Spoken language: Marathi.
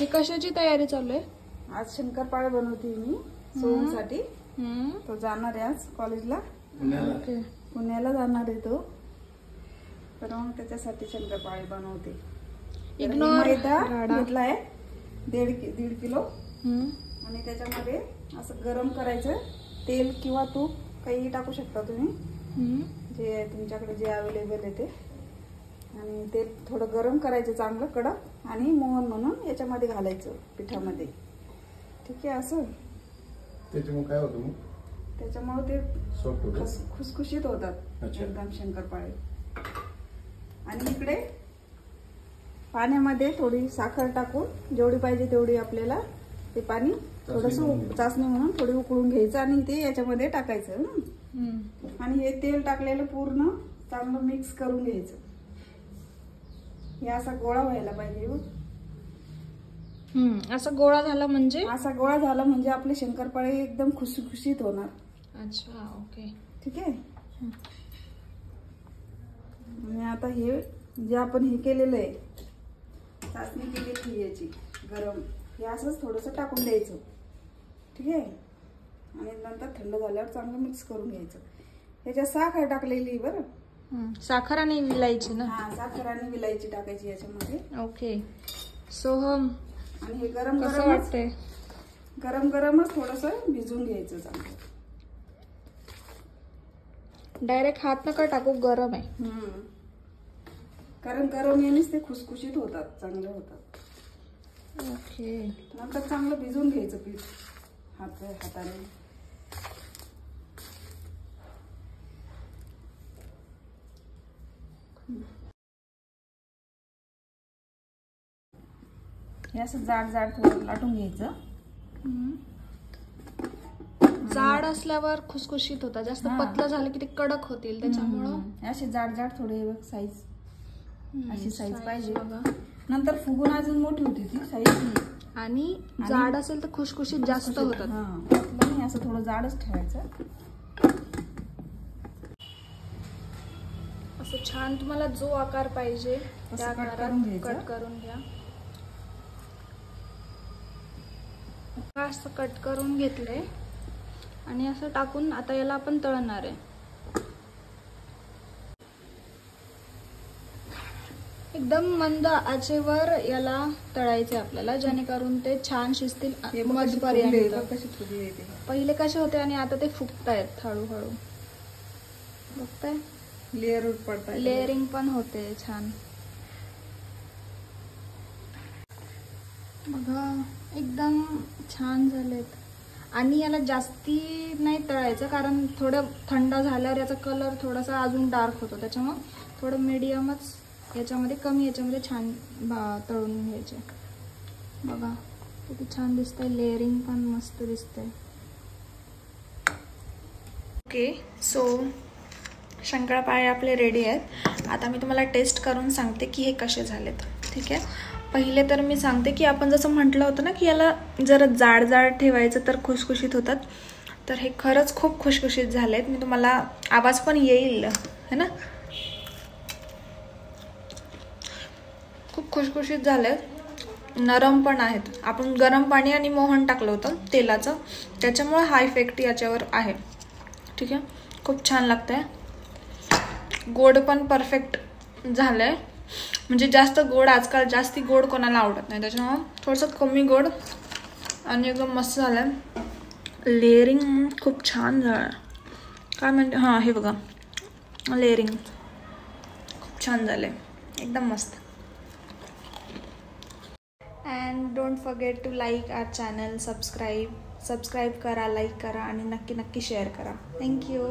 हे कशाची तयारी चालू आहे? आज शंकरपाळे बनवते मी सोहमसाठी. तो जाणार आहे आज कॉलेजला. ओके. पुण्याला जाणार आहे तो, तर मग त्याच्यासाठी शंकरपाळे बनवते. मैदा घेतलाय 1.5 किलो आणि त्याच्यामध्ये असं गरम करायचं. तेल किंवा तूप काही टाकू शकता तुम्ही, जे तुमच्याकडे जे अवेलेबल आहे ते. आणि ते थोडं गरम करायचं चांगलं कडक आणि मोहन म्हणून याच्यामध्ये घालायचं पिठामध्ये. ठीक आहे. असं त्याच्यामुळे काय होतं मग? त्याच्यामुळे ते खुसखुशीत होतात एकदम शंकरपाळे. आणि इकडे पाण्यामध्ये थोडी साखर टाकून जेवढी पाहिजे तेवढी आपल्याला ते पाणी थोडंसं चाचणी म्हणून थोडी उकळून घ्यायचं आणि ते याच्यामध्ये टाकायचं. आणि हे तेल टाकलेलं पूर्ण चांगलं मिक्स करून घ्यायचं. हे असा गोळा व्हायला पाहिजे. असा गोळा झाला म्हणजे? असा गोळा झाला म्हणजे आपले शंकरपाळे एकदम खुसखुशीत होणार. अच्छा. ओके. ठीक आहे. आणि आता हे जे आपण हे केलेलं आहे, चाचणी केलेली याची गरम, हे असंच थोडंसं टाकून द्यायचं. ठीक आहे. आणि नंतर थंड झाल्यावर चांगलं मिक्स करून घ्यायचं. याच्यात साखर टाकलेली बरं. साखर आणि विलायची ना? हा, साखर आणि विलायची टाकायची याच्यामध्ये. ओके. सोहम, आणि हे गरम कसं वाटतंय? गरम गरमच थोडंसं भिजून घ्यायचं चांगलं. डायरेक्ट हात नका टाकू, गरम आहे. कारण गरम यानेच ते खुसखुशीत होतात, चांगले होतात. ओके. नंतर चांगलं भिजून घ्यायचं पीठ हाताने. हे असं जाड जाड थोडं लाटून घ्यायचं. जाड असल्यावर खुसखुशीत होतात. जास्त पतलं झालं की ते कडक होतील, त्याच्यामुळं असे जाड जाड थोडे साईज, अशी साईज पाहिजे. नंतर फुगून अजून मोठी होती ती साईज. आणि जाड असेल तर खुसखुशीत जास्त होतात. असं थोडं जाडच ठेवायचं. असं छान तुम्हाला जो आकार पाहिजे त्या आकारात कट करून घ्या. असं कट करून घेतलंय आणि असं टाकून आता याला आपण तळणार आहे. एकदम मंद आचेवर याला तळायचे आपल्याला, जेणेकरून ते छान शिजतील मधपर्यंत. पहिले कसे होते आणि आता ते फुगतायत हळूहळू. बघताय, लेअर पडतात, लेअरिंग पण होते छान. बघा एकदम छान झालेत. आणि याला जास्ती नाही तळायचं, कारण थोडं थंड झाल्यावर याचा कलर थोडासा अजून डार्क होतो. त्याच्यामुळे थोडं मीडियमच याच्यामध्ये, कमी याच्यामध्ये छान तळून घ्यायचे. बघा किती छान दिसतंय, लेअरिंग पण मस्त दिसतंय. ओके. सो शंकरपाळे आपले रेडी आहेत. आता मी तुम्हाला टेस्ट करून सांगते की हे कसे झालेत. ठीक आहे. पहिले तर मी सांगते की आपण जसं म्हटलं होतं ना की याला जरा जाड जाड ठेवायचं तर खुसखुशीत होतात, तर हे खरंच खूप खुसखुशीत झालेत. मी तुम्हाला आवाज पण येईल है ना. खूप खुसखुशीत झालेत, नरम पण आहेत. आपण गरम पाणी आणि मोहन टाकलं होतं तेलाचं, त्याच्यामुळे हा इफेक्ट याच्यावर आहे. ठीक आहे. खूप छान लागतंय. गोड पण परफेक्ट झालंय. म्हणजे जास्त गोड, आजकाल जास्ती गोड कोणाला आवडत नाही, त्याच्यामुळे थोडंसं कमी गोड आणि एकदम मस्त झालंय. लेअरिंग खूप छान झालं. काय म्हणते, हां हे बघा, लेअरिंग खूप छान झालंय, एकदम मस्त. And don't forget to like our channel, subscribe करा, लाईक करा आणि नक्की शेअर करा. थँक्यू.